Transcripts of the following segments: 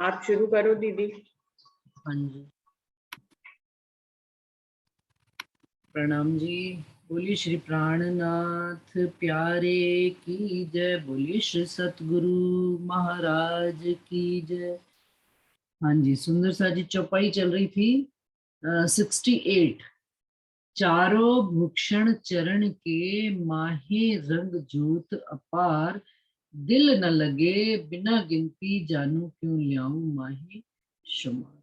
आप शुरू करो दीदी। हाँ जी, प्रणाम जी। बोलिए श्री प्राणनाथ प्यारे की जय, बोलिए श्री सतगुरु महाराज की जय। हाँ जी, सुंदर सा जी चौपाई चल रही थी 68। चारों भूषण चरण के माहे रंग जोत अपार, दिल न लगे बिना गिनती जानू क्यों ल्याऊं माहे शुमार।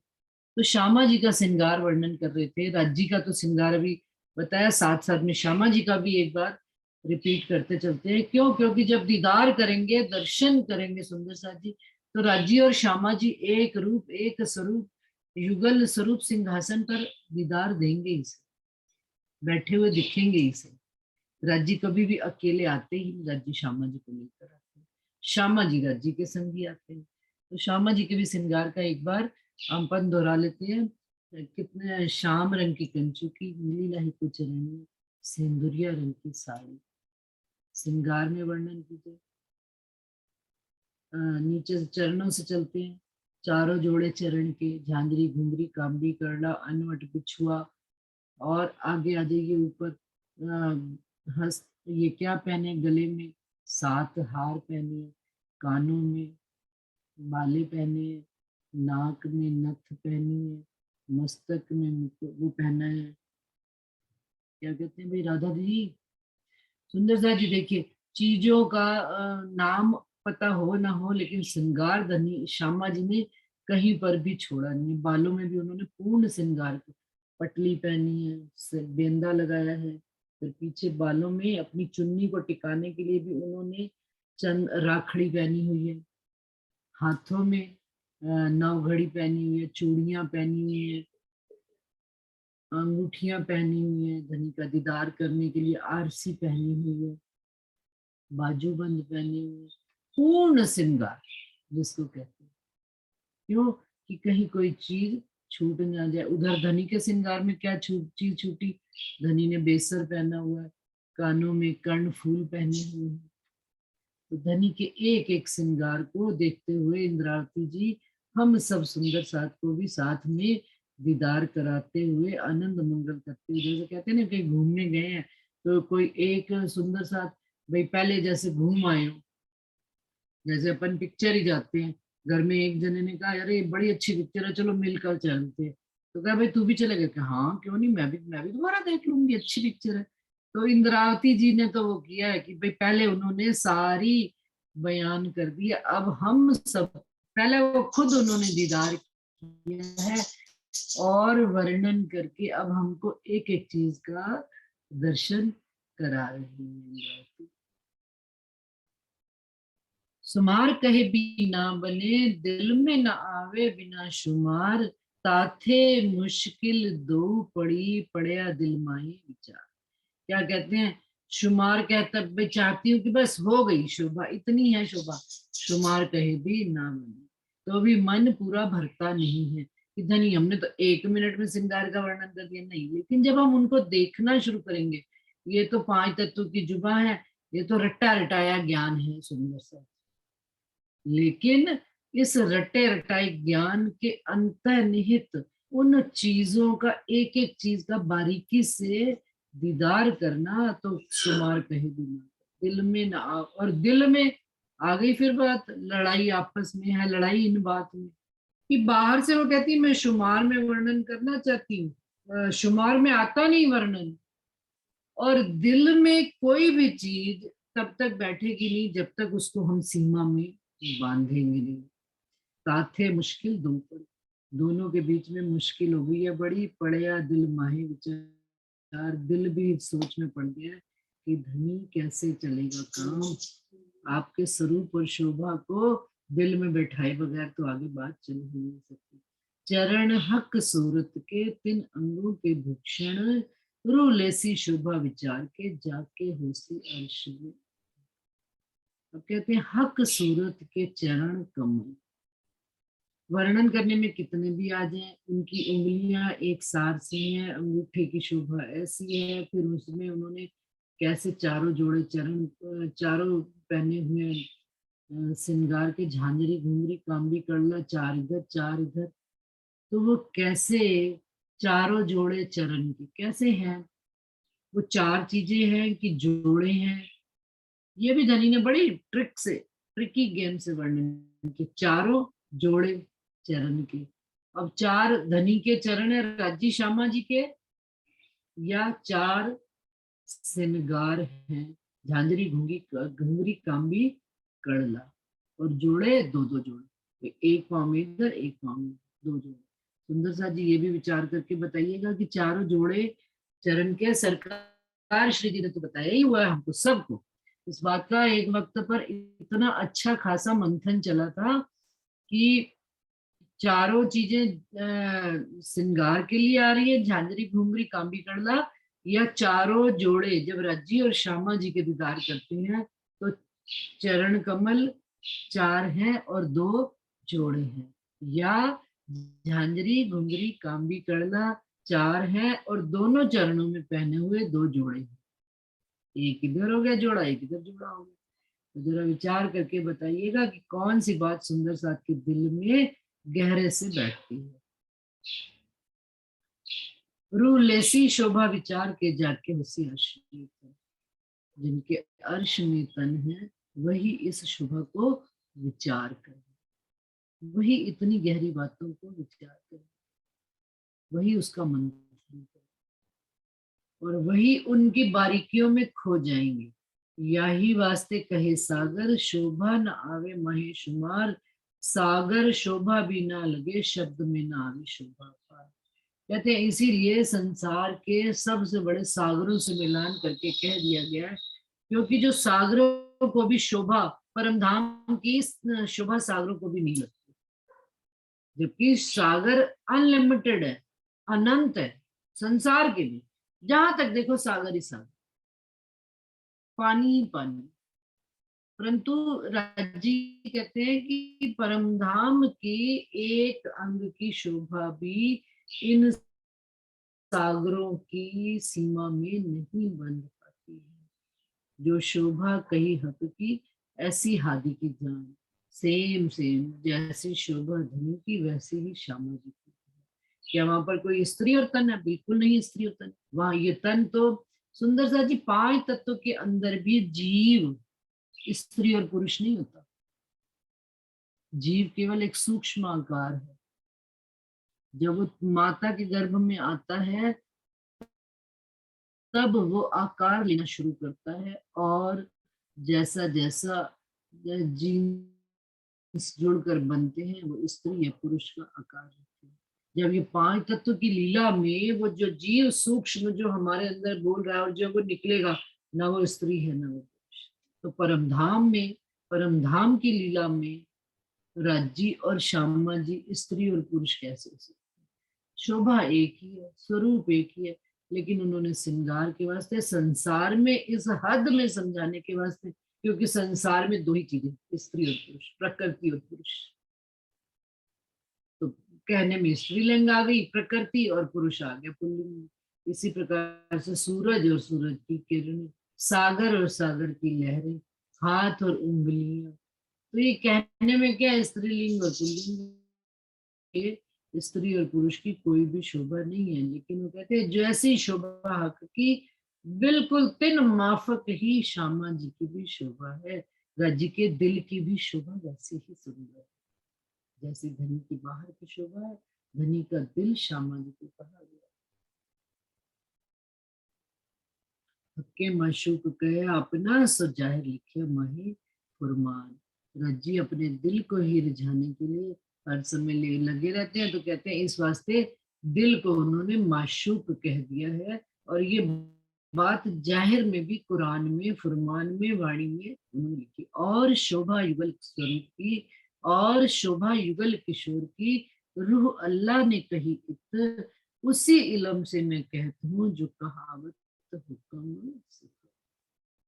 तो श्यामा जी का श्रृंगार वर्णन कर रहे थे। राज्य का तो श्रृंगार अभी बताया, साथ साथ में श्यामा जी का भी एक बार रिपीट करते चलते हैं। क्यों? क्योंकि जब दीदार करेंगे, दर्शन करेंगे सुंदर सा जी, तो राज्य और श्यामा जी एक रूप एक स्वरूप युगल स्वरूप सिंहासन पर दीदार देंगे इसे, बैठे हुए दिखेंगे इसे। राज्य कभी भी अकेले आते ही राज्य श्यामा जी को लेकर आते हैं, श्यामा जी राज्य के संग ही आते हैं। तो श्यामा जी के भी श्रृंगार का एक बार अपन दोहरा लेते हैं। कितने श्याम रंग की कंचू की नीली लाही कुछ रंग, सिंदूरिया रंग की साड़ी, श्रृंगार में वर्णन कीजिए। नीचे चरणों से चलते हैं। चारों जोड़े चरण के, झांझरी घुंघरी कामड़ी करड़ा अनवट बिछुआ, और आगे आ जाइए ऊपर। हस्त ये क्या पहने, गले में 7 हार पहने, कानों में बाले पहने, नाक में नथ पहनी है, मस्तक में वो पहना है, क्या कहते हैं भाई राधा जी, सुंदर सा जी। देखिए, चीजों का नाम पता हो ना हो, लेकिन श्रृंगार धनी श्यामा जी ने कहीं पर भी छोड़ा नहीं। बालों में भी उन्होंने पूर्ण श्रृंगार किया, पटली पहनी है, बेंदा लगाया है, फिर पीछे बालों में अपनी चुन्नी को टिकाने के लिए भी उन्होंने चंद राखड़ी पहनी हुई है, हाथों में नवघड़ी पहनी हुई है, चूड़ियां पहनी हुई है, अंगूठियां पहनी हुई है, धनी का दीदार करने के लिए आरसी पहनी हुई है, बाजूबंद पहनी हुई है, पूर्ण श्रृंगार जिसको कहते हैं। क्यों? कि कहीं कोई चीज छूट ना जाए। उधर धनी के श्रृंगार में क्या चीज छूटी? धनी ने बेसर पहना हुआ है, कानों में कर्ण फूल पहने हुए हैं। तो धनी के एक एक श्रृंगार को देखते हुए इंद्रावती जी हम सब सुंदर साथ को भी साथ में दीदार कराते हुए आनंद मंगल करते हुए, जैसे कहते हैं ना कहीं घूमने गए हैं तो कोई एक सुंदर साथ, भाई पहले जैसे घूम आए हो, जैसे अपन पिक्चर ही जाते हैं, घर में एक जने ने कहा अरे बड़ी अच्छी पिक्चर है चलो मिलकर चलते हैं, तो कहा भाई तू भी चलेगा? कि हाँ क्यों नहीं, मैं भी दोबारा देख लूंगी, अच्छी पिक्चर है। तो इंद्रावती जी ने तो वो किया है कि भाई पहले उन्होंने सारी बयान कर दिया, अब हम सब, पहले वो खुद उन्होंने दीदार किया है और वर्णन करके अब हमको एक एक चीज का दर्शन करा रही है इंद्रावती। शुमार कहे बिना बने, दिल में न आवे बिना शुमार, ताथे मुश्किल दो पड़ी पड़या दिल माही विचार। क्या कहते हैं? शुमार कहता मैं चाहती हूँ कि बस हो गई शोभा, इतनी है शोभा, शुमार कहे भी ना बने, तो भी मन पूरा भरता नहीं है कि धनी हमने तो 1 मिनट में श्रृंगार का वर्णन कर दिया, नहीं। लेकिन जब हम उनको देखना शुरू करेंगे, ये तो 5 तत्वों की जुबा है, ये तो रट्टा रटाया ज्ञान है सुंदर सा, लेकिन इस रटे रटाए ज्ञान के अंतर्निहित उन चीजों का एक एक चीज का बारीकी से दीदार करना, तो शुमार कहे बिना दिल में ना और दिल में आ गई फिर बात, लड़ाई आपस में है, लड़ाई इन बात में कि बाहर से वो कहती है मैं शुमार में वर्णन करना चाहती हूँ, शुमार में आता नहीं वर्णन, और दिल में कोई भी चीज तब तक बैठेगी नहीं जब तक उसको हम सीमा में बांधेंगे नहीं। साथे मुश्किल दो पर, दोनों के बीच में मुश्किल हो गई है बड़ी, पड़या दिल माहे विचार, दिल भी सोच में पड़ गया है कि धनी कैसे चलेगा काम, आपके स्वरूप और शोभा को दिल में बैठाए बगैर तो आगे बात चल ही नहीं सकती। चरण हक सूरत के तिन अंगों के भूषण, रूलेसी शोभा विचार के जाके होसी अर्श में। अब कहते हैं हक सूरत के चरण कमल, वर्णन करने में कितने भी आ जाए, उनकी उंगलियां एक सार से हैं, अंगूठे की शोभा ऐसी है, फिर उसमें उन्होंने कैसे चारों जोड़े चरण चारों पहने हुए श्रृंगार के झांझरी घुंघरी कांबी कड़ला, चार इधर चार इधर। तो वो कैसे चारों जोड़े चरण के कैसे हैं, वो चार चीजें हैं कि जोड़े हैं। ये भी धनी ने बड़ी ट्रिक से, ट्रिकी गेम से वर्णन किया, चारों जोड़े चरण के। अब चार धनी के चरण है राज्य श्यामा जी के, या चार श्रृंगार हैं झांझरी घुंगी घुंगरी कांबी कड़ला, और जोड़े दो दो जोड़े, तो एक पाँव में इधर एक पाँव में दो जोड़े। सुंदर सा जी ये भी विचार करके बताइएगा कि चारों जोड़े चरण के सरकार श्री जी ने तो बताया ही हुआ है हमको सबको। इस बात का एक वक्त पर इतना अच्छा खासा मंथन चला था कि चारों चीजें श्रृंगार के लिए आ रही है झांझरी घुंघरी कांबी कड़ला, या चारों जोड़े जब रज्जी और श्यामा जी के दीदार करते हैं तो चरण कमल चार हैं और दो जोड़े हैं, या झांझरी घुंघरी कांबी कड़ला चार हैं और दोनों चरणों में पहने हुए दो जोड़े हैं। एक इधर हो गया जोड़ा, एक इधर जोड़ा हो गया। तो जरा विचार करके बताइएगा कि कौन सी बात सुंदर साथ के दिल में गहरे से बैठती है। रूह लेसी शोभा विचार के जाके होशियार शरीफ है, जिनके अर्श में तन है वही इस शोभा को विचार करे, वही इतनी गहरी बातों को विचार करे, वही उसका मंथन करे, और वही उनकी बारीकियों में खो जाएंगे। यही वास्ते कहे सागर शोभा न आवे महेशुमार, सागर शोभा भी ना लगे शब्द में ना आवे शोभा पार। कहते हैं इसीलिए संसार के सबसे बड़े सागरों से मिलान करके कह दिया गया है, क्योंकि जो सागरों को भी शोभा, परम धाम की शोभा सागरों को भी नहीं लगती, जबकि सागर अनलिमिटेड है, अनंत है संसार के लिए। जहां तक देखो सागर ही सागर, पानी ही पानी। परंतु राजी कहते हैं कि परमधाम की एक अंग की शोभा भी इन सागरों की सीमा में नहीं बंध पाती है। जो शोभा कही हक की ऐसी हादी की जान, सेम सेम जैसी शोभा धनी की वैसी ही श्यामा जी की। क्या वहां पर कोई स्त्री और तन है? बिल्कुल नहीं स्त्री और तन। वहां ये तन तो सुंदर सा जी पांच तत्वों के अंदर भी जीव स्त्री और पुरुष नहीं होता, जीव केवल एक सूक्ष्म आकार है। जब वो माता के गर्भ में आता है तब वो आकार लेना शुरू करता है, और जैसा जैसा जीन्स जुड़कर बनते हैं वो स्त्री या पुरुष का आकार लेते हैं। जब ये पांच तत्व की लीला में वो जो जीव सूक्ष्म जो हमारे अंदर बोल रहा है और जो वो निकलेगा, ना वो स्त्री है ना वो पुरुष। तो परमधाम में, परमधाम की लीला में राज्जी और श्यामा जी स्त्री और पुरुष कैसे हो सकते? शोभा एक ही है, स्वरूप एक ही है, लेकिन उन्होंने श्रृंगार के वास्ते संसार में इस हद में समझाने के वास्ते, क्योंकि संसार में दो ही चीजें स्त्री और पुरुष, प्रकृति और पुरुष। तो कहने में स्त्रीलिंग आ गई प्रकृति और पुरुष आ गया पुल्लिंग। इसी प्रकार से सूरज और सूरज की किरणें, सागर और सागर की लहरें, हाथ और उंगलियां। तो ये कहने में क्या स्त्रीलिंग और पुल्लिंग, स्त्री और पुरुष की कोई भी शोभा नहीं है, लेकिन वो कहते हैं जैसी शोभा हक की बिल्कुल तिन माफक ही श्यामा जी की भी शोभा है। राज्य के दिल की भी शोभा वैसी ही सुंदर है, जैसे धनी की बाहर की शोभा है, धनी का दिल श्यामा जी को कहा गया। हक्के माशूक कहे अपना सो जाहिर लिखे मही फुरमान। रज्जी अपने दिल को ही रिझाने के लिए हर समय लगे रहते हैं, तो कहते हैं इस वास्ते दिल को उन्होंने माशूक कह दिया है। और ये बात जाहिर में भी कुरान में फुरमान में वाणी में उन्होंने लिखी। और शोभा युगल स्वरूप की, और शोभा युगल किशोर की रूह अल्लाह ने कही इत, उसी इलम से मैं कहती हूँ जो कहावत हुक्म।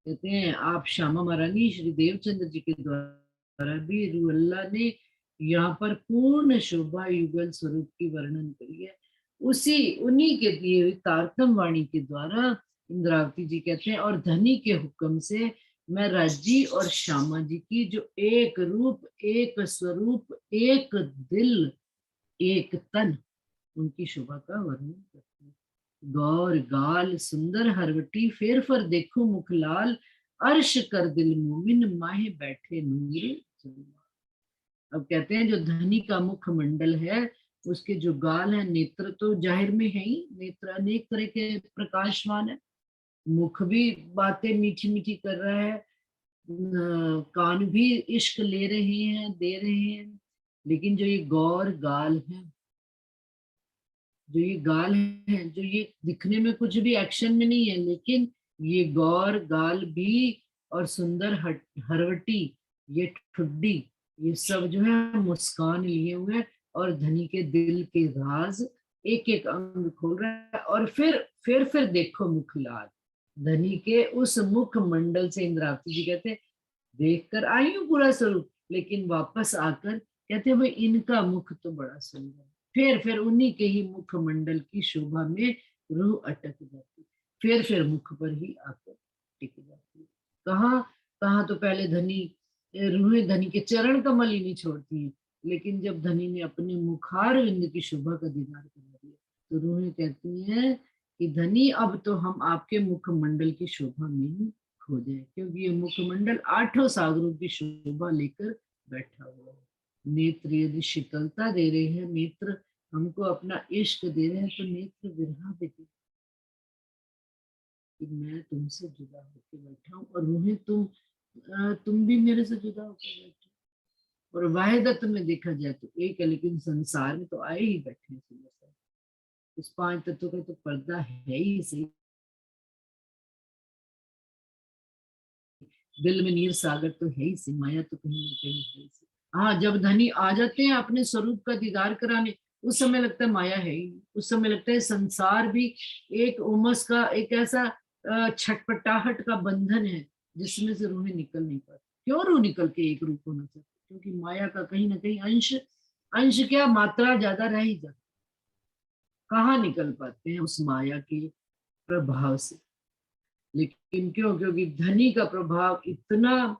कहते हैं आप श्यामा महारानी श्री देवचंद्र जी के द्वारा भी रूह अल्लाह ने यहाँ पर पूर्ण शोभा युगल स्वरूप की वर्णन करी है। उसी उन्हीं के दिए हुए तारतम वाणी के द्वारा इंद्रावती जी कहते हैं और धनी के हुक्म से मैं राज्जी और श्यामा जी की जो एक रूप, एक स्वरूप, एक दिल, एक तन, उनकी शोभा का वर्णन करती हूँ। गौर गाल सुंदर हरवटी, फेर फर देखो मुख लाल, अर्श कर दिल मोमिन, माहे बैठे नूर जलवा। अब कहते हैं जो धनी का मुख मंडल है, उसके जो गाल है, नेत्र तो जाहिर में है ही, नेत्र अनेक तरह के प्रकाशवान है, मुख भी बातें मीठी मीठी कर रहा है, कान भी इश्क ले रहे हैं, दे रहे हैं। लेकिन जो ये गौर गाल है, जो ये गाल है, जो ये दिखने में कुछ भी एक्शन में नहीं है, लेकिन ये गौर गाल भी और सुंदर हरवटी, ये ठुड्डी, ये सब जो है मुस्कान लिए हुए हैं और धनी के दिल के राज एक एक अंग खोल रहा है। और फिर देखो मुख लाल, धनी के उस मुख मंडल से इंद्रावती जी कहते, देख कर आई हूँ पूरा स्वरूप, लेकिन वापस आकर कहते भाई इनका मुख तो बड़ा सुंदर। फिर उन्हीं के ही मुख मंडल की शोभा में रूह अटक जाती, फिर मुख पर ही आकर टिक जाती। कहाँ कहाँ तो पहले धनी, रूहें धनी के चरण कमल ही नहीं छोड़ती हैं, लेकिन जब धनी ने अपने मुखार विंद की शोभा का दीदार करा दिया, तो रूहें कहती हैं कि धनी अब तो हम आपके मुख मंडल की शोभा में ही खो जाए, क्योंकि ये मुखमंडल आठों सागरों की शोभा लेकर बैठा हुआ है। नेत्र यदि शीतलता दे रहे हैं, नेत्र हमको अपना इश्क दे रहे हैं, तो नेत्र विरहा देते कि मैं तुमसे जुदा होकर बैठा हूँ, और रूहें तुम भी मेरे से जुदा होकर बैठे। और वाहिदत में देखा जाए तो एक है, लेकिन संसार में तो आए ही बैठे हैं सुबह से। इस पांच तत्वों का तो पर्दा है ही सही, दिल में नीर सागर तो है ही सी, माया तो कहीं ना कहीं है ही सी। हाँ, जब धनी आ जाते हैं अपने स्वरूप का दीदार कराने, उस समय लगता है माया है ही नहीं, उस समय लगता है संसार भी एक उमस का, एक ऐसा छटपटाहट का बंधन है जिसमें से रूहें निकल नहीं पाती। क्यों रूह निकल के एक रूप होना चाहती? क्योंकि माया का कहीं ना कहीं अंश, अंश क्या मात्रा ज्यादा रह ही जाती, कहाँ निकल पाते हैं उस माया के प्रभाव से। लेकिन क्यों? क्योंकि धनी का प्रभाव इतना,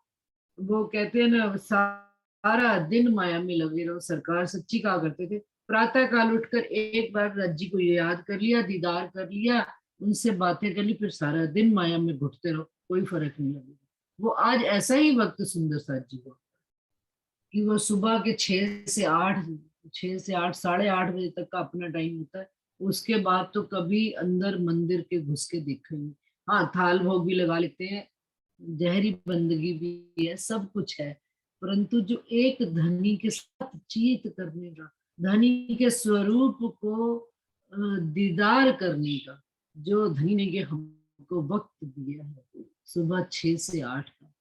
वो कहते हैं ना, सारा दिन माया में लगे रहो। सरकार सच्ची कहा करते थे, प्रातः काल उठकर एक बार राज्जी को याद कर लिया, दीदार कर लिया, उनसे बातें कर ली, फिर सारा दिन माया में घुटते रहो, कोई फर्क नहीं लगेगा। वो आज ऐसा ही वक्त सुंदर साथ जी को कि वो सुबह के 6 से 8, 6 से 8, 8:30 बजे तक का अपना टाइम होता है। उसके बाद तो कभी अंदर मंदिर के घुस के देखा ही नहीं। हाँ, थाल भोग भी लगा लेते हैं, जहरी बंदगी भी है, सब कुछ है, परंतु जो एक धनी के साथ चीत करने का, धनी के स्वरूप को दीदार करने का, जो धनी ने ये हमको वक्त दिया है, सुबह 6 से 8 का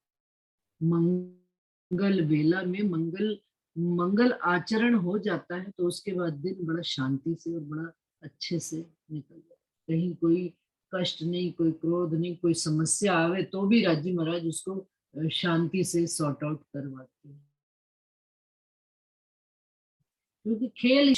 मंगल बेला में मंगल मंगल आचरण हो जाता है, तो उसके बाद दिन बड़ा शांति से और बड़ा अच्छे से निकल जाता है। कहीं कोई कष्ट नहीं, कोई क्रोध नहीं, कोई समस्या आवे तो भी राजी महाराज उसको शांति से सॉर्ट आउट करवाते हैं, क्योंकि खेल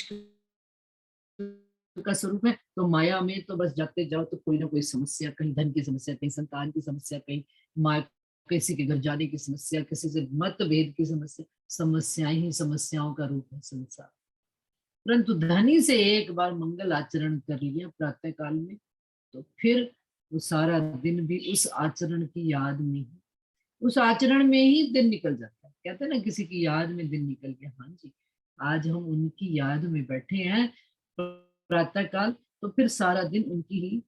का स्वरूप है। तो माया में तो बस जाते जाओ तो कोई ना कोई समस्या, कहीं धन की समस्या, कहीं संतान की समस्या, कहीं माँ, किसी के घर जाने की समस्या, किसी से मतभेद की समस्या, समस्याएं ही समस्याओं का रूप है संसार। परंतु धनी से एक बार मंगल आचरण कर लिया प्रातः काल में, तो फिर वो सारा दिन भी उस आचरण की याद में ही, उस आचरण में ही दिन निकल जाता है। कहते हैं ना, किसी की याद में दिन निकल गया। हाँ जी, आज हम उनकी याद में बैठे हैं प्रातः काल, तो फिर सारा दिन उनकी ही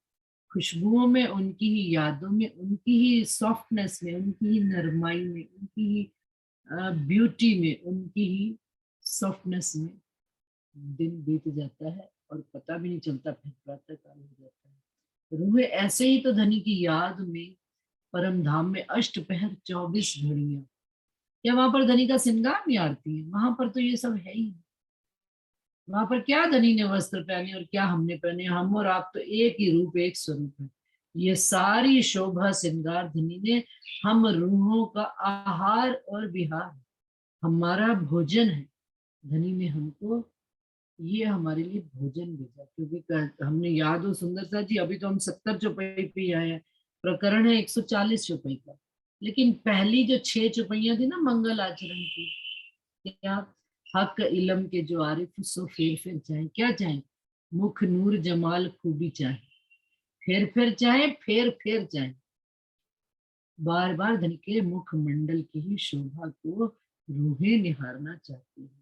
खुशबुओं में, उनकी ही यादों में, उनकी ही सॉफ्टनेस में, उनकी ही नरमाई में, उनकी ही ब्यूटी में, उनकी ही सॉफ्टनेस में दिन बीत जाता है और पता भी नहीं चलता, फिर प्रातः काल हो जाता है। रूहें ऐसे ही तो धनी की याद में परम धाम में अष्टपहर 24 घड़ियां, क्या वहां पर धनी का श्रृंगार नहीं आरती है? वहां पर तो ये सब है ही। वहां पर क्या धनी ने वस्त्र पहने और क्या हमने पहने, हम और आप तो एक ही रूप, एक स्वरूप है। ये सारी शोभा श्रृंगार धनी ने हम रूहों का आहार और विहार, हमारा भोजन है। धनी ने हमको ये हमारे लिए भोजन भेजा, क्योंकि हमने याद हो सुंदर सा जी, अभी तो हम 70 चौपाई पे आए हैं, प्रकरण है 140 चौपाई का, लेकिन पहली जो 6 चौपाइयां थी ना मंगल आचरण की, क्या, हक इलम के जो आरिफ सो फेर फेर चाहे, क्या चाहे, मुख नूर जमाल खूबी चाहे, फिर चाहे, फेर चाहे, बार बार धन के मुख मंडल की ही शोभा को रूहें निहारना चाहती है।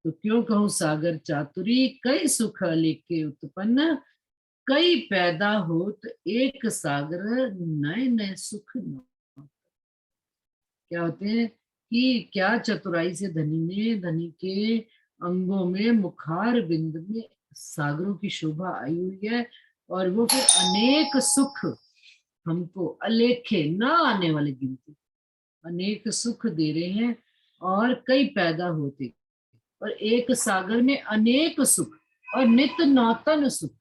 तो क्यों कहूं सागर चातुरी, कई सुख लेके उत्पन्न, कई पैदा होत एक सागर, नए नए सुख न। क्या होते हैं कि क्या चतुराई से धनी ने, धनी के अंगों में, मुखार बिंद में सागरों की शोभा आई हुई है, और वो फिर अनेक सुख हमको, अलेखे ना आने वाले गिनती, अनेक सुख दे रहे हैं, और कई पैदा होते, और एक सागर में अनेक सुख, और नित नौतन सुख,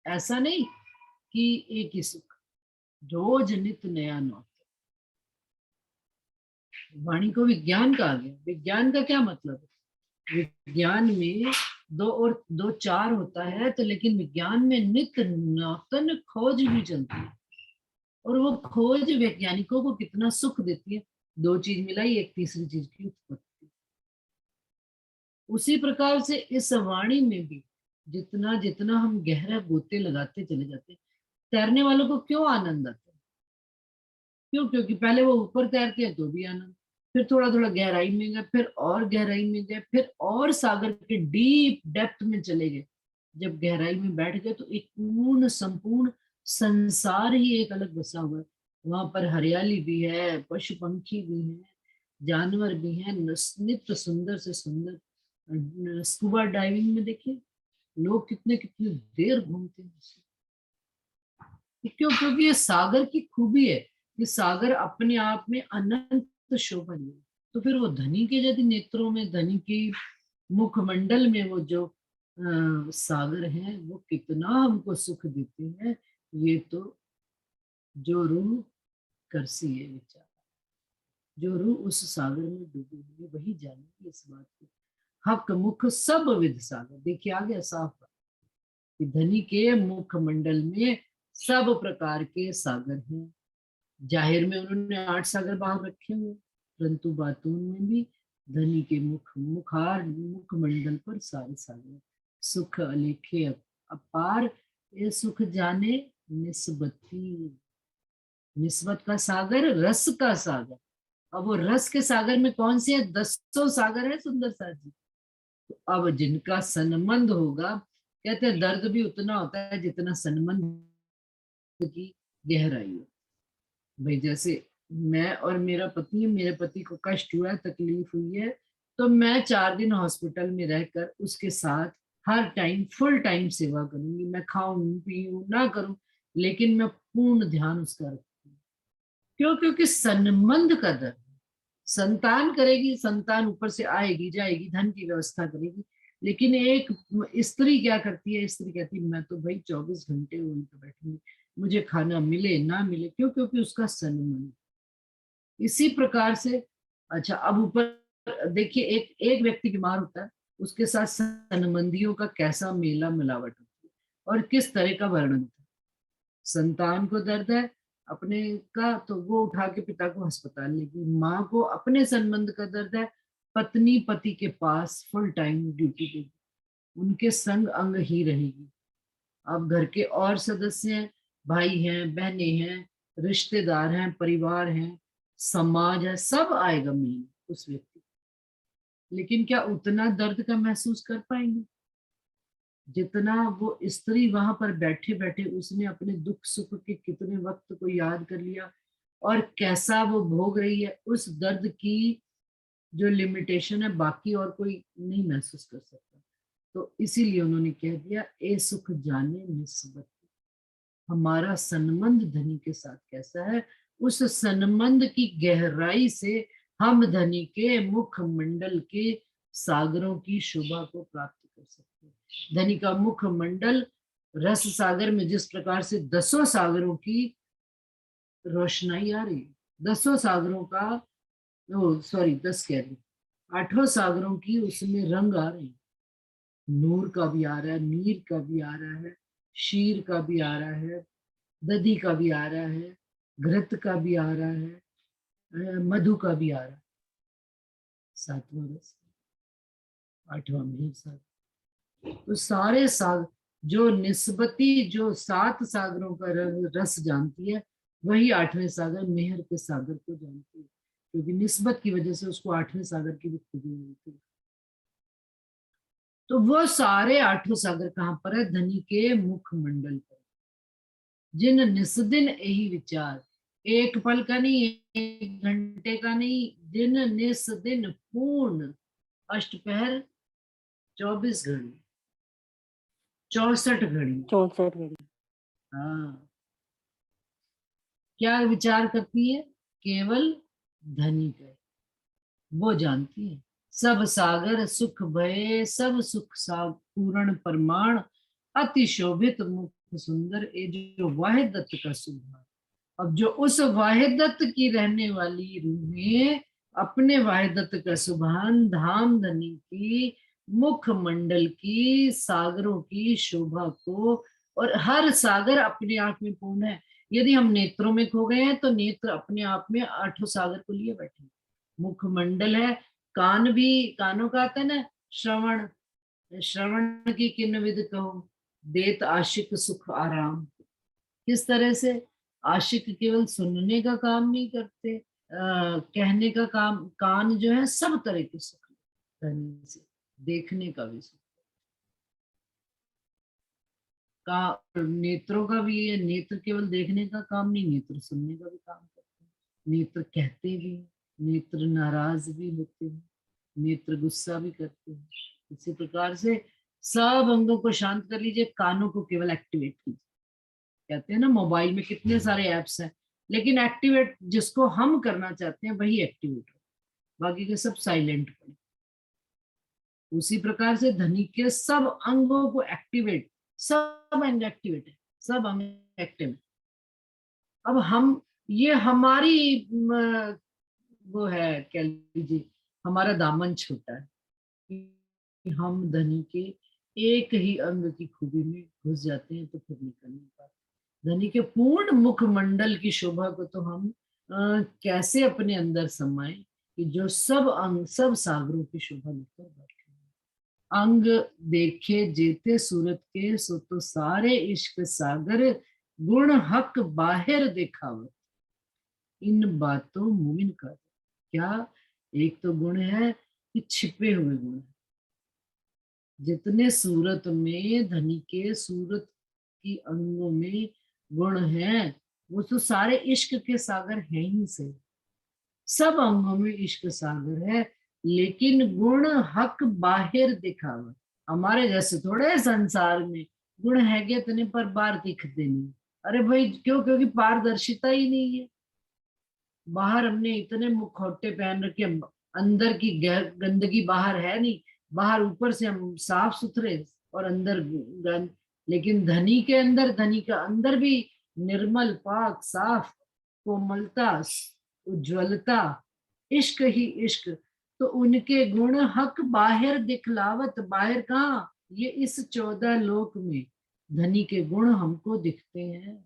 ऐसा नहीं कि एक ही सुख, रोज नित नया नौतन। वाणी को विज्ञान कहा गया। विज्ञान का क्या मतलब है? विज्ञान में दो और दो चार होता है, तो लेकिन विज्ञान में नित नौतन खोज भी चलती है, और वो खोज वैज्ञानिकों को कितना सुख देती है। दो चीज मिलाई, एक तीसरी चीज की उत्पत्ति। उसी प्रकार से इस वाणी में भी जितना जितना हम गहरा गोते लगाते चले जाते, तैरने वालों को क्यों आनंद आता है? क्यों? क्योंकि पहले वो ऊपर तैरते हैं तो भी आनंद, फिर थोड़ा थोड़ा गहराई में गए, फिर और गहराई में गए, फिर और सागर के डीप डेप्थ में चले गए। जब गहराई में बैठ गए तो एक पूर्ण संपूर्ण संसार ही एक अलग बसा हुआ है। वहां पर हरियाली भी है, पशु पंखी भी है, जानवर भी है, नित्य सुंदर से सुंदर। स्कूबा डाइविंग में देखिए लोग कितने कितने देर घूमते हैं। क्यों? क्योंकि ये सागर की खूबी है, ये सागर अपने आप में अनंत शोभन है। तो फिर वो धनी के यदि नेत्रों में, धनी की मुखमंडल में वो जो सागर है, वो कितना हमको सुख देते हैं, ये तो जो रूह करसी है विचार, जो रूह उस सागर में डूबी हुई है वही जानेगी इस बात को। हक मुख सब विध सागर, देखिए आ गया साफ कि धनी के मुखमंडल में सब प्रकार के सागर हैं। जाहिर में उन्होंने 8 सागर बाहर रखे हुए, परंतु बातून में भी धनी के मुखमंडल पर सारे सागर, सुख अलेखे अपार, ये सुख जाने निस्बती। निस्बत का सागर, रस का सागर। अब वो रस के सागर में कौन से है? 10 सागर है सुंदर सा जी। तो अब जिनका संबंध होगा, कहते हैं दर्द भी उतना होता है जितना संबंध की गहराई हो। भाई जैसे मैं और मेरा पति, मेरे पति को कष्ट हुआ है, तकलीफ हुई है, तो मैं 4 दिन हॉस्पिटल में रहकर उसके साथ हर टाइम फुल टाइम सेवा करूंगी। मैं खाऊं पीऊं ना करूं, लेकिन मैं पूर्ण ध्यान उसका रखूंगी। क्यों? क्योंकि संबंध का दर्द। संतान करेगी, संतान ऊपर से आएगी जाएगी, धन की व्यवस्था करेगी, लेकिन एक स्त्री क्या करती है? स्त्री कहती है मैं तो भाई 24 घंटे वहीं पे बैठूंगी, मुझे खाना मिले ना मिले। क्यों? क्योंकि उसका संबंध। इसी प्रकार से, अच्छा अब ऊपर देखिए, एक एक व्यक्ति बीमार होता है, उसके साथ संबंधियों का कैसा मेला मिलावट होती है, और किस तरह का वर्णन होता है। संतान को दर्द है अपने का, तो वो उठा के पिता को अस्पताल लेगी। माँ को अपने संबंध का दर्द है, पत्नी पति के पास फुल टाइम ड्यूटी देगी, उनके संग अंग ही रहेगी। अब घर के और सदस्य हैं, भाई हैं, बहनें हैं, रिश्तेदार हैं, परिवार हैं, समाज है, सब आएगा मिलने उस व्यक्ति, लेकिन क्या उतना दर्द का महसूस कर पाएंगे जितना वो स्त्री वहां पर बैठे बैठे उसने अपने दुख सुख के कितने वक्त को याद कर लिया, और कैसा वो भोग रही है उस दर्द की जो लिमिटेशन है, बाकी और कोई नहीं महसूस कर सकता। तो इसीलिए उन्होंने कह दिया, ए सुख जाने निस्बत। हमारा संबंध धनी के साथ कैसा है, उस संबंध की गहराई से हम धनी के मुख मंडल के सागरों की शोभा को प्राप्त कर सकते हैं। धनी का मुख मंडल रस सागर में जिस प्रकार से 10 सागरों की रोशनाई आ रही है, 10 सागरों का, ओ सॉरी 10 कह रही, 8 सागरों की उसमें रंग आ रहे हैं। नूर का भी आ रहा है, नीर का भी आ रहा है, शीर का भी आ रहा है, दधी का भी आ रहा है, घृत का भी आ रहा है, मधु का भी आ रहा है, 7वां रस, 8वां मिहिर सागर। तो सारे सागर, जो निस्बती जो 7 सागरों का रस जानती है, वही 8वें सागर मेहर के सागर को जानती है, क्योंकि निस्बत की वजह से उसको 8वें सागर की भी खूबी मिलती है। तो वो सारे 8 सागर कहाँ पर है? धनी के मुखमंडल पर। जिन निस्दिन यही विचार, एक पल का नहीं, एक घंटे का नहीं, जिन निस्दिन पूर्ण अष्टपहर 24 घड़ी, 64 घड़ी। 64 घड़ी। हाँ, क्या विचार करती है? केवल धनी का वो जानती है। सब सागर सुख भये, सब सुख पूर्ण परमाण, अति शोभित मुख सुंदर, ये जो वाहिद दत्त का सुभाव। अब जो उस वाहिद दत्त की रहने वाली रूहें अपने वाहिद दत्त का सुभान धाम धनी की मुख मंडल की सागरों की शोभा को, और हर सागर अपने आप में पूर्ण है। यदि हम नेत्रों में खो गए हैं तो नेत्र अपने आप में 8 सागर को लिए बैठे। मुखमंडल है, कान भी, कानों का आता है ना श्रवण, श्रवण की किन विद कहो, देत आशिक सुख आराम। किस तरह से? आशिक केवल सुनने का काम नहीं करते, कहने का काम, कान जो है सब तरह के सुख करने से, देखने का भी सुख का, नेत्रों का भी है, नेत्र केवल देखने का काम नहीं, नेत्र सुनने का भी काम करते हैं। नेत्र कहते भी हैं, नेत्र नाराज भी होते हैं, नेत्र गुस्सा भी करते हैं। इसी प्रकार से सब अंगों को शांत कर लीजिए, कानों को केवल एक्टिवेट कीजिए। कहते हैं ना मोबाइल में कितने सारे ऐप्स हैं, लेकिन एक्टिवेट जिसको हम करना चाहते हैं वही एक्टिवेट हो, बाकी के सब साइलेंट पड़े। उसी प्रकार से धनी के सब अंगों को एक्टिवेट, सब अंग एक्टिवेट है, सब अंग एक्टिव है। अब हम, ये हमारी वो है, कह लीजिए हमारा दामन छोटा है कि हम धनी के एक ही अंग की खूबी में घुस जाते हैं तो फिर निकल नहीं पाते। धनी के पूर्ण मुखमंडल की शोभा को तो हम कैसे अपने अंदर समाए कि जो सब अंग सब सागरों की शोभा लेकर बैठे हैं। अंग देखे जेते सूरत के, सो तो सारे इश्क सागर, गुण हक बाहिर दिखावत, इन बातों मुमिन का। क्या? एक तो गुण है कि छिपे हुए गुण है, जितने सूरत में धनी के सूरत की अंगों में गुण हैं, वो तो सारे इश्क के सागर हैं ही से। सब अंगों में इश्क सागर है, लेकिन गुण हक बाहिर दिखावा। हमारे जैसे थोड़े संसार में गुण है कि इतने पर बाहर दिखते नहीं। अरे भाई क्यों? क्योंकि पारदर्शिता ही नहीं है। बाहर हमने इतने मुखौटे पहन रखे, अंदर की गंदगी बाहर है नहीं। बाहर ऊपर से हम साफ सुथरे और अंदर गंद। लेकिन धनी के अंदर, धनी का अंदर भी निर्मल पाक साफ, कोमलता, उज्ज्वलता, इश्क ही इश्क। तो उनके गुण हक बाहर दिखलावत, बाहर कहाँ? ये इस 14 लोक में धनी के गुण हमको दिखते हैं,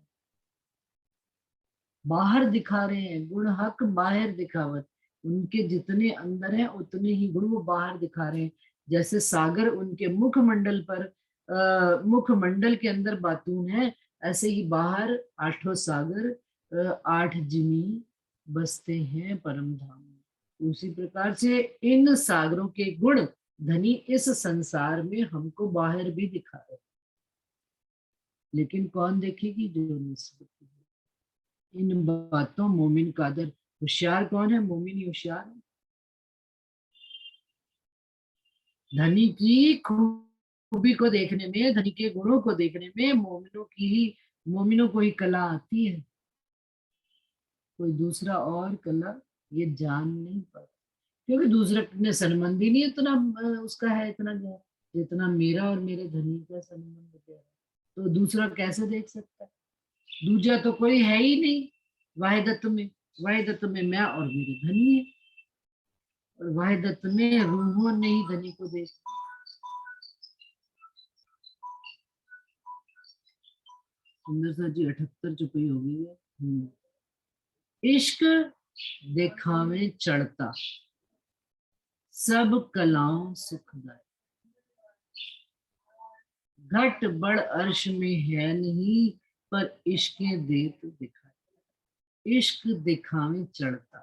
बाहर दिखा रहे हैं। गुण हक बाहर दिखावत, उनके जितने अंदर हैं उतने ही गुण वो बाहर दिखा रहे हैं। जैसे सागर उनके मुखमंडल पर, मुखमंडल के अंदर बातून है, ऐसे ही बाहर 8 सागर, 8 जिमी बसते हैं परम धाम में। उसी प्रकार से इन सागरों के गुण धनी इस संसार में हमको बाहर भी दिखा रहे, लेकिन कौन देखेगी? जो निस्बत। इन बातों मोमिन कादर। होशियार कौन है? मोमिन ही होशियार है। धनी की खूबी को देखने में, धनी के गुणों को देखने में मोमिनों की ही, मोमिनों को ही कला आती है। कोई दूसरा और कला ये जान नहीं पाता, क्योंकि दूसरे ने संबंध ही नहीं इतना उसका है, इतना जितना मेरा और मेरे धनी का संबंध है। तो दूसरा कैसे देख सकता है? दूजा तो कोई है ही नहीं वाहिदत में। वाहिदत में मैं और मेरे धनी है, और वाहिदत में रूहों ने ही धनी को देखा। सुंदर सा जी 78 चुपी हो गई है। इश्क देखावे चढ़ता, सब कलाओं सुखदाई। घट बड़ अर्श में है नहीं, पर इश्क देत दिखाए। इश्क दिखावे चढ़ता।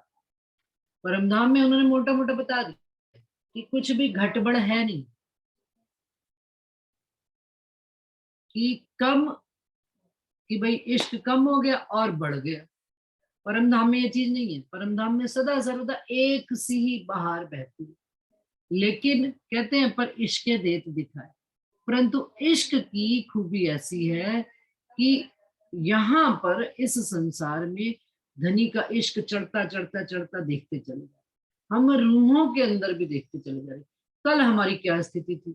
परमधाम में उन्होंने मोटा मोटा बता दिया कि कुछ भी घटबड़ है नहीं, कि कम, कि भाई इश्क कम हो गया और बढ़ गया। परमधाम में ये चीज नहीं है। परमधाम में सदा सर्वदा एक सी ही बहार बहती है। लेकिन कहते हैं पर इश्क देत दिखाए। परंतु इश्क की खूबी ऐसी है कि यहाँ पर इस संसार में धनी का इश्क चढ़ता चढ़ता चढ़ता देखते चले जाए, हम रूहों के अंदर भी देखते चले जा रहे। कल हमारी क्या स्थिति थी,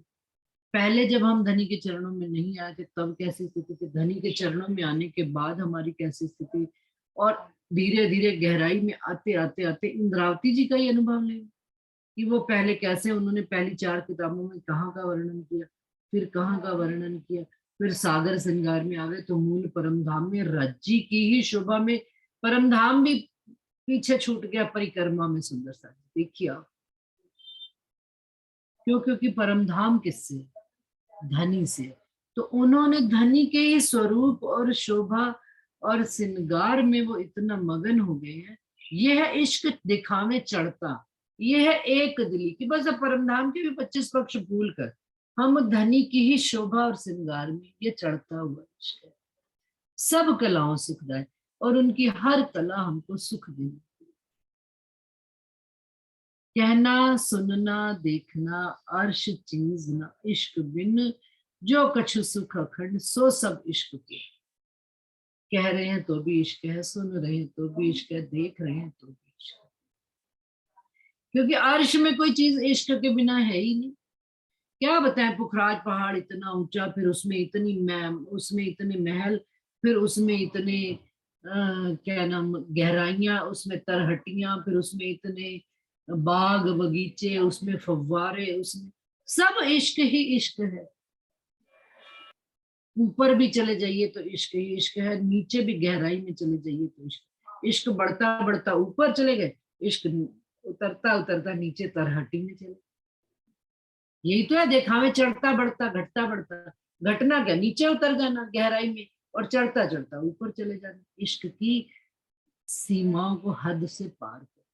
पहले जब हम धनी के चरणों में नहीं आए थे तब कैसी स्थिति थी, धनी के चरणों में आने के बाद हमारी कैसी स्थिति, और धीरे धीरे गहराई में आते आते आते इंद्रावती जी का ही अनुभव लें कि वो पहले कैसे, उन्होंने पहली 4 किताबों में कहाँ का वर्णन किया, फिर कहाँ का वर्णन किया, फिर सागर श्रृंगार में आ गए तो मूल परमधाम में रज्जी की ही शोभा में परमधाम भी पीछे छूट गया परिक्रमा में। सुंदर सा देखिए आप, क्यों? क्योंकि परमधाम किससे? धनी से। तो उन्होंने धनी के ही स्वरूप और शोभा और श्रृंगार में वो इतना मगन हो गए हैं। यह है इश्क दिखावे चढ़ता, यह है एक दिली की। बस अब परमधाम के भी 25 पक्ष भूल कर हम धनी की ही शोभा और श्रृंगार में ये चढ़ता हुआ इश्क है। सब कलाओं सुखदाय, और उनकी हर कला हमको सुख देगी। कहना सुनना देखना अर्श चीज न इश्क बिन, जो कछु सुख अखंड सो सब इश्क के। कह रहे हैं तो भी इश्क है, सुन रहे हैं तो भी इश्क है, देख रहे हैं तो भी इश्क है। क्योंकि अर्श में कोई चीज इश्क के बिना है ही नहीं। क्या बताएं, पुखराज पहाड़ इतना ऊंचा, फिर उसमें इतनी उसमें इतने महल, फिर उसमें इतने क्या नाम गहराइयां, उसमें तरहटियां, फिर उसमें इतने बाग बगीचे, उसमें फव्वारे, उसमें सब इश्क ही इश्क है। ऊपर भी चले जाइए तो इश्क ही इश्क है, नीचे भी गहराई में चले जाइए तो इश्क। इश्क बढ़ता बढ़ता ऊपर चले गए, इश्क उतरता उतरता नीचे तरहटी में चले। यही तो है, देखावे चढ़ता बढ़ता घटता बढ़ता। घटना क्या, नीचे उतर जाना गहराई में, और चढ़ता चढ़ता ऊपर चले जाना। इश्क की सीमाओं को हद से पार कर,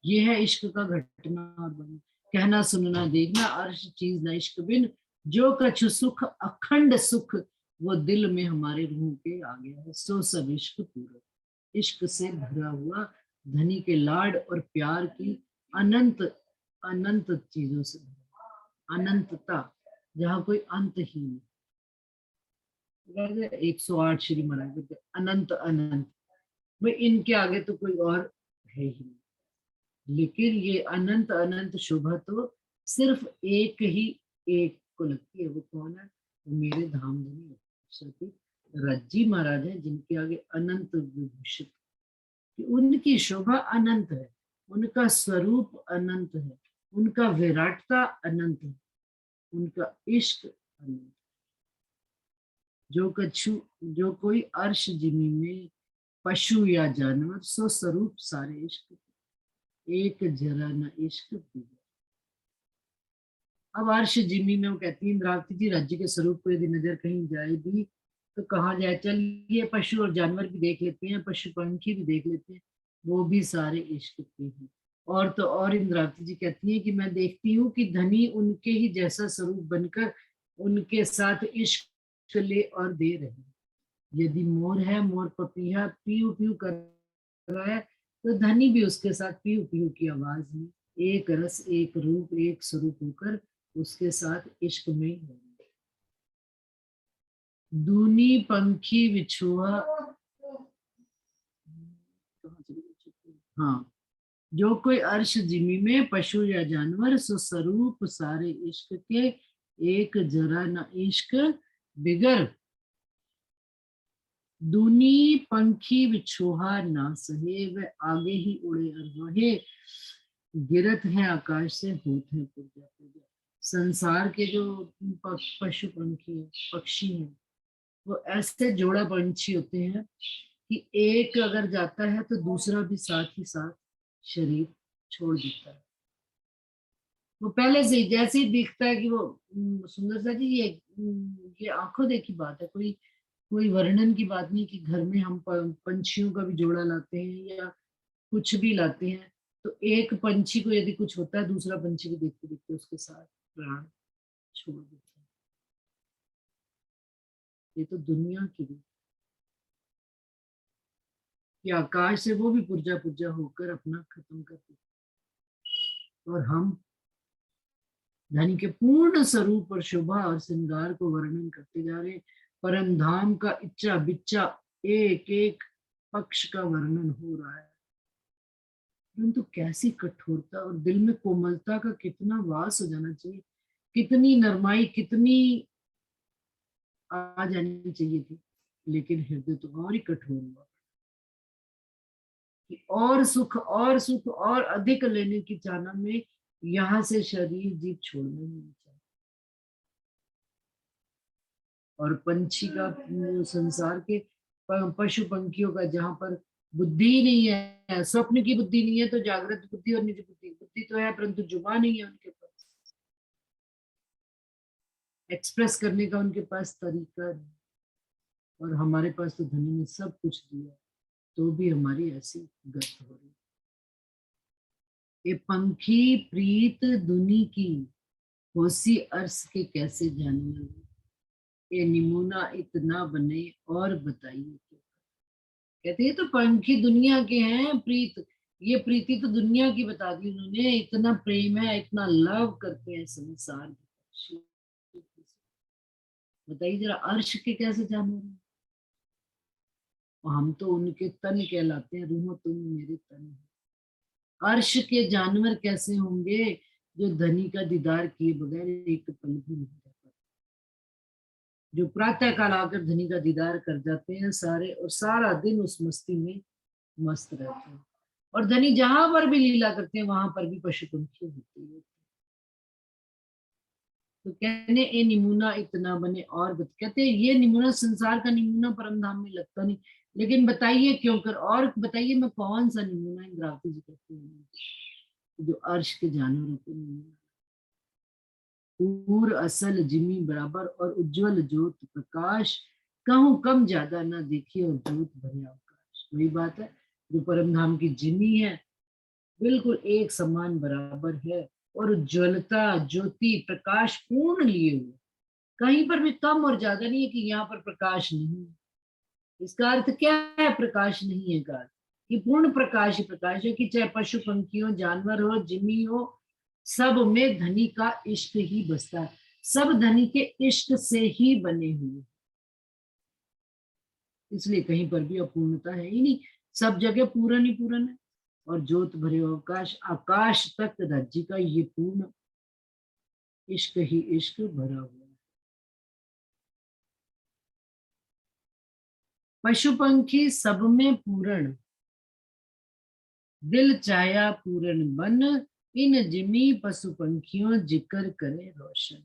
ये है इश्क का घटना और बनना। कहना सुनना देखना अर्श चीज न इश्क बिन, जो कछु सुख अखंड सुख वो दिल में हमारे रूह के आ गया है, सो सब इश्क पूरा। इश्क से भरा हुआ धनी के लाड और प्यार की अनंत अनंत चीजों से, अनंतता जहाँ कोई अंत ही नहीं। 108 श्री महाराज अनंत अनंत, भाई इनके आगे तो कोई और है ही नहीं। लेकिन ये अनंत अनंत शोभा तो सिर्फ एक ही एक को लगती है। वो कौन है? वो मेरे धामधनी अक्षरपति रज्जी महाराज है, जिनके आगे अनंत विभूषित, उनकी शोभा अनंत है, उनका स्वरूप अनंत है, उनका विराटता अनंत है, उनका इश्क अनंत। जो कोई अर्श जिमी में पशु या जानवर, सो स्वरूप सारे इश्क, एक जरा न इश्क बिगड़। अब अर्श जिमी में वो कहती है इंद्रावती जी, राज्य के स्वरूप को यदि नजर कहीं जाएगी तो कहा जाए, चलिए पशु और जानवर भी देख लेते हैं, पशु पंखी भी देख लेते हैं, वो भी सारे इश्क के हैं। और तो और इंद्रावती जी कहती हैं कि मैं देखती हूँ कि धनी उनके ही जैसा स्वरूप बनकर उनके साथ इश्क ले और दे रहे हैं। यदि मोर है, मोर पपीहा पीऊ पीऊ कर रहा है, तो धनी भी उसके साथ पीऊ पीऊ की आवाज में एक रस एक रूप एक स्वरूप होकर उसके साथ इश्क में है। दूनी पंखी विछुआ, हाँ, जो कोई अर्श जिमी में पशु या जानवर, सो स्वरूप सारे इश्क के, एक जरा न इश्क बिगर। दूनी पंखी विछोहा ना सहे, वह आगे ही उड़े और वहे, गिरत है आकाश से होत है पूजा पूजा। संसार के जो पशु पंखी पक्षी हैं, वो ऐसे जोड़ा पंछी होते हैं कि एक अगर जाता है तो दूसरा भी साथ ही साथ शरीर छोड़ देता है। वो पहले से ही जैसे ही दिखता है कि वो सुंदर सा जी ये आंखों देखी बात है, कोई कोई वर्णन की बात नहीं कि घर में हम पंछियों का भी जोड़ा लाते हैं या कुछ भी लाते हैं, तो एक पंछी को यदि कुछ होता है दूसरा पंछी को देखते देखते उसके साथ प्राण छोड़ देता है। ये तो दुनिया की भी कि आकाश से वो भी पुर्जा पुर्जा होकर अपना खत्म कर देते, और हम धनी के पूर्ण स्वरूप और शोभा और श्रृंगार को वर्णन करते जा रहे हैं। परम धाम का इच्चा बिच्चा एक एक पक्ष का वर्णन हो रहा है, परंतु कैसी कठोरता और दिल में कोमलता का कितना वास हो जाना चाहिए, कितनी नरमाई, कितनी आ जानी चाहिए थी, लेकिन हृदय तो और ही कठोर हुआ कि और सुख और अधिक लेने की चाहना में यहाँ से शरीर जीव छोड़ना नहीं चाहता। और पंछी का संसार के पशु पंखियों का जहां पर बुद्धि ही नहीं है, स्वप्न की बुद्धि नहीं है, तो जागृत बुद्धि और निज बुद्धि, बुद्धि तो है परंतु जुबान नहीं है उनके पास, एक्सप्रेस करने का उनके पास तरीका नहीं। और हमारे पास तो धनी ने सब कुछ दिया, तो भी हमारी ऐसी गत हो रही। ये पंखी प्रीत दुनी की होसी अर्श के कैसे जानवर, ये निमूना इतना बने और बताइए क्या। कहते हैं तो पंखी दुनिया के हैं प्रीत, ये प्रीति तो दुनिया की बता दी उन्होंने, इतना प्रेम है, इतना लव करते हैं संसार के। बताइए जरा अर्श के कैसे जानवर हैं, और हम तो उनके तन कहलाते हैं, रूहो तुम मेरे तन हो। अर्श के जानवर कैसे होंगे जो धनी का दीदार किए बगैर एक पल भी नहीं रह पाते, जो प्रातः काल आकर धनी का दीदार कर जाते हैं सारे, और सारा दिन उस मस्ती में मस्त रहते हैं। और धनी जहां पर भी लीला करते हैं वहां पर भी पशु पंखी होती है। तो कहने ए निमूना इतना बने और कहते हैं ये निमूना, संसार का निमूना परम धाम में लगता नहीं, लेकिन बताइए क्यों कर, और बताइए मैं कौन सा निमूना, इंद्रावती जी कहते हैं जो अर्श के जानवरों को निमूना, पूर असल जिमी बराबर और उज्जवल ज्योत प्रकाश, कहूं कम ज्यादा ना देखिए और ज्योत भरे अवकाश। वही बात है, जो परम धाम की जिमी है बिल्कुल एक समान बराबर है, और ज्वलता ज्योति प्रकाश पूर्ण लिए हुए, कहीं पर भी कम और ज्यादा नहीं है कि यहाँ पर प्रकाश नहीं है। इसका अर्थ क्या है प्रकाश नहीं है का अर्थ, कि पूर्ण प्रकाश ही प्रकाश है, कि चाहे पशु पंखी हो, जानवर हो, जिमी हो, सब में धनी का इश्क ही बसता है, सब धनी के इश्क से ही बने हुए, इसलिए कहीं पर भी अपूर्णता है ही नहीं, सब जगह पूरन ही पूरन है। और ज्योत भरे अवकाश, आकाश तक राज्य का ये पूर्ण इश्क ही इश्क भरा हुआ है। पशु पंखी सब में पूर्ण, दिल चाया पूर्ण बन, इन जिमी पशु पंखियों जिक्र करे रोशन।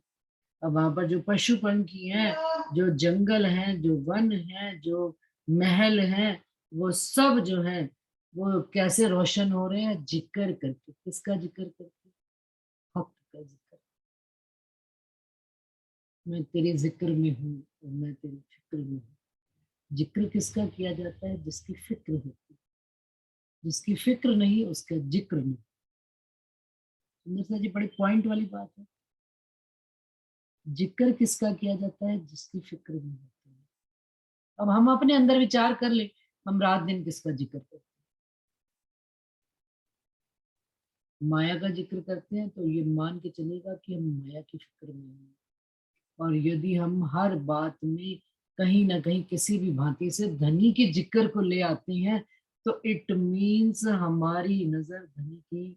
अब वहां पर जो पशु पंखी हैं, जो जंगल हैं, जो वन हैं, जो महल हैं, वो सब जो है वो कैसे रोशन हो रहे हैं, जिक्र करके। किसका जिक्र करके? भक्त का जिक्र। मैं तेरे जिक्र में हूँ और मैं तेरी फिक्र में हूँ। जिक्र किसका किया जाता है? जिसकी फिक्र होती है, जिसकी फिक्र नहीं उसका जिक्र नहीं। सुंदर सा जी बड़ी पॉइंट वाली बात है। जिक्र किसका किया जाता है? जिसकी फिक्र नहीं होती है। अब हम अपने अंदर विचार कर ले, हम रात दिन किसका जिक्र करते हैं? माया का जिक्र करते हैं, तो ये मान के चलेगा कि हम माया की फिक्र में हैं। और यदि हम हर बात में कहीं ना कहीं किसी भी भांति से धनी के जिक्र को ले आते हैं, तो इट मीन्स हमारी नजर धनी की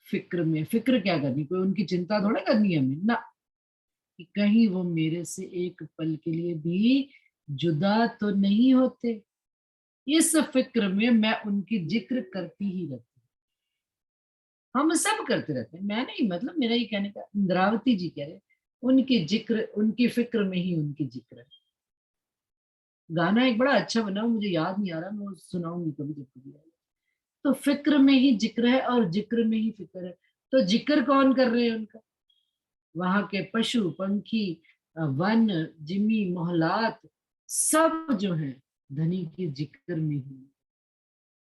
फिक्र में। फिक्र क्या करनी, कोई उनकी चिंता थोड़ा करनी है हमें ना, कि कहीं वो मेरे से एक पल के लिए भी जुदा तो नहीं होते। इस फिक्र में मैं उनकी जिक्र करती ही रहती हूँ। हम सब करते रहते हैं, मैं नहीं, मतलब मेरा ये कहने का, इंद्रावती जी कह रहे उनकी जिक्र, उनकी फिक्र में ही उनकी जिक्र है। गाना एक बड़ा अच्छा बना, मुझे याद नहीं आ रहा, मैं वो सुनाऊंगी कभी जब कभी आएगा। तो फिक्र में ही जिक्र है और जिक्र में ही फिक्र है। तो जिक्र कौन कर रहे हैं उनका? वहां के पशु पंखी, वन, जिमी, मोहल्लात, सब जो है धनी के जिक्र में ही।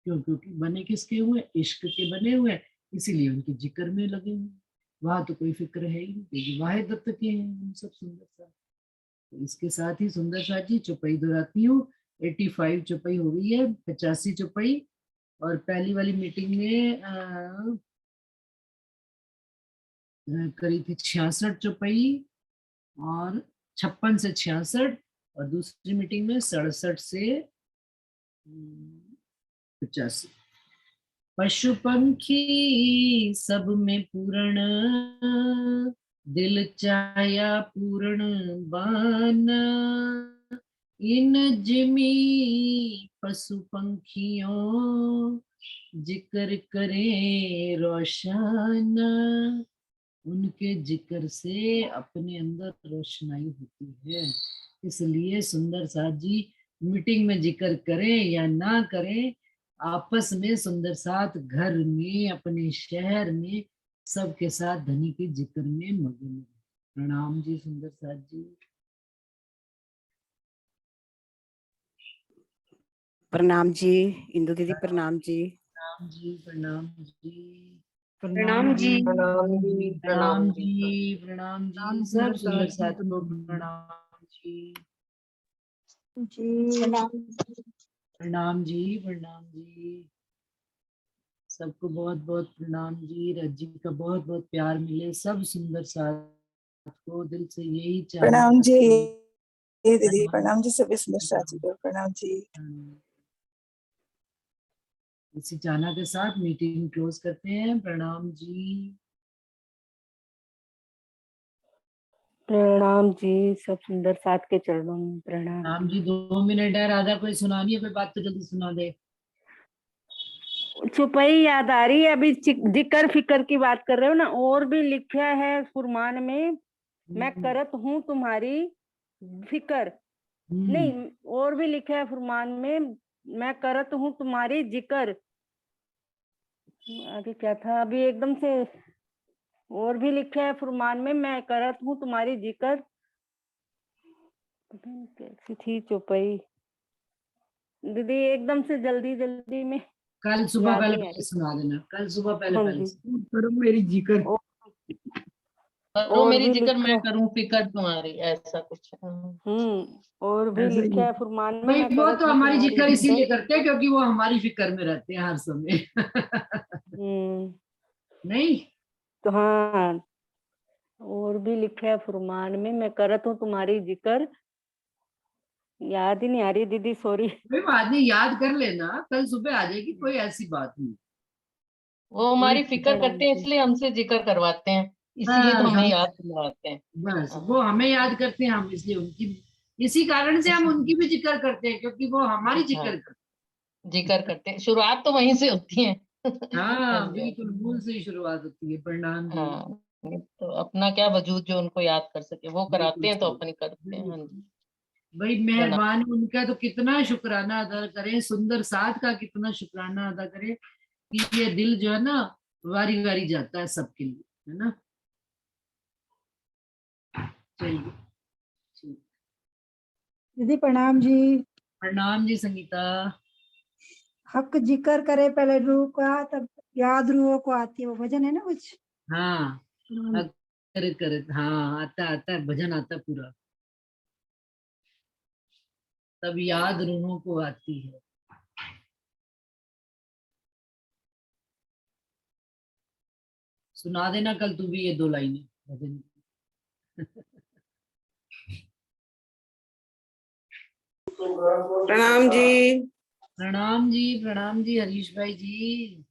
क्यों? क्योंकि बने किसके हुए? इश्क के बने हुए हैं, इसीलिए उनके जिक्र में लगे हुए हैं। वहां तो कोई फिक्र है ही नहीं, क्योंकि वाहिद दत्त के हैं हम सब सुंदर सा। तो इसके साथ ही सुंदर सा जी चौपाई दोहराती हूँ। 85 चौपाई हो गई है, 85 चौपाई। और पहली वाली मीटिंग में करी थी 66 चौपाई, और 56 से 66, और दूसरी मीटिंग में 67 से 85। पशु पंखी सब में पूर्ण, दिल चाया पूर्ण बान। इन जिमी पशु पंखियों, जिक्र करे रोशन। उनके जिक्र से अपने अंदर रोशनाई होती है। इसलिए सुंदर साथ जी मीटिंग में जिक्र करें या ना करें, आपस में सुंदर साथ घर में, अपने शहर में, सबके साथ धनी के जिक्र में मगन है। प्रणाम जी सुंदर साथ जी। प्रणाम जी इंदु दीदी, प्रणाम जी। प्रणाम जी, प्रणाम जी, प्रणाम जी। प्रणाम जी। प्रणाम जी, प्रणाम प्रणाम जी, सब सुंदर सुंदर साथ जी, साथ को प्रणाम जी। प्रणाम। प्रणाम जी, प्रणाम जी, सबको बहुत बहुत प्रणाम जी। रज्जी का बहुत बहुत प्यार मिले सब सुंदर साथ को, दिल से यही चाहना प्रणाम जी करते हैं। दीदी, प्रणाम जी सभी सुंदर साथी को, प्रणाम जी। इसी चाहना के साथ मीटिंग क्लोज करते हैं। प्रणाम जी। प्रणाम जी, सब सुंदर साथ के चरणों में प्रणाम। प्रणाम जी। 2 मिनट है, राधा कोई सुनानी है कोई बात तो जल्दी सुना दे। चुपई याद आ रही है अभी, जिक्र फिक्र की बात कर रहे हो ना। और भी लिखा है फुरमान में, मैं करत हूँ तुम्हारी फिक्र। नहीं, और भी लिखा है फुरमान में, मैं करत हूँ तुम्हारी जिक्र। आगे क्या था अभी एकदम से? और भी लिखा है फुरमान में, मैं करत हूँ तुम्हारी जिक्र। कैसी थी चुपई दीदी? एकदम से जल्दी जल्दी में कल सुबह याद पहले नहीं आ पहले रही। सुना देना, कल सुबह पहले हाँ पहले जी। करो मेरी जिक्र। करो और मेरी भी जिक्र, लिखा, मैं करूं फिक्र तुम्हारी, ऐसा कुछ। और भी ऐसा ही लिखा है फुरमान में, भाई मैं वो करत तो हूँ हमारी तुम्हारी जिक्र जिक्र। इसीलिए करते हैं क्योंकि वो हमारी फिक्र में रहते हैं हर समय। नहीं, तो हाँ, और भी लिखा है फुरमान में, मैं करत हूँ तुम्हारी जिक्र। याद ही नहीं आ रही दीदी, सॉरी। कोई बात नहीं, याद कर लेना, कल सुबह आ जाएगी, कोई ऐसी बात नहीं। वो कोई हमारी फिक्र प्रणाम करते हैं, जी। इसलिए हमसे जिक्र करवाते हैं, इसीलिए तो बस हमें हम, याद दिलवाते हैं। बस हाँ, वो हमें याद करते हैं, हम इसलिए उनकी, इसी कारण से हम उनकी भी जिक्र करते हैं क्योंकि वो हमारी हाँ, जिक्र करते जिक्र करते हैं, शुरुआत तो वहीं से होती है। हैं। हाँ हाँ जी, हाँ बिल्कुल, जी। मूल से ही शुरुआत होती है। प्रणाम जी। हाँ, तो अपना क्या वजूद जो उनको याद कर सके, वो कराते बिल्कुल हैं तो सही, अपनी करते हैं। हाँ बिल्कुल। जी। भाई प्रणाम। मेहरबान उनका तो कितना शुक्राना अदा करें, सुंदर साथ का कितना शुक्राना अदा करें कि ये दिल जो है ना वारी वारी जाता है सबके लिए, है ना। चलिए, ठीक। दीदी प्रणाम जी। प्रणाम जी संगीता। हक जिक्र करे पहले रूह का, तब याद रूहों को आती है। वो भजन है ना कुछ। हाँ, करे करे, हाँ आता आता है, भजन आता है पूरा, तब याद रूहों को आती है। सुना देना कल तू भी ये 2 लाइनें भजन की। प्रणाम जी। प्रणाम जी, प्रणाम जी हरीश भाई जी।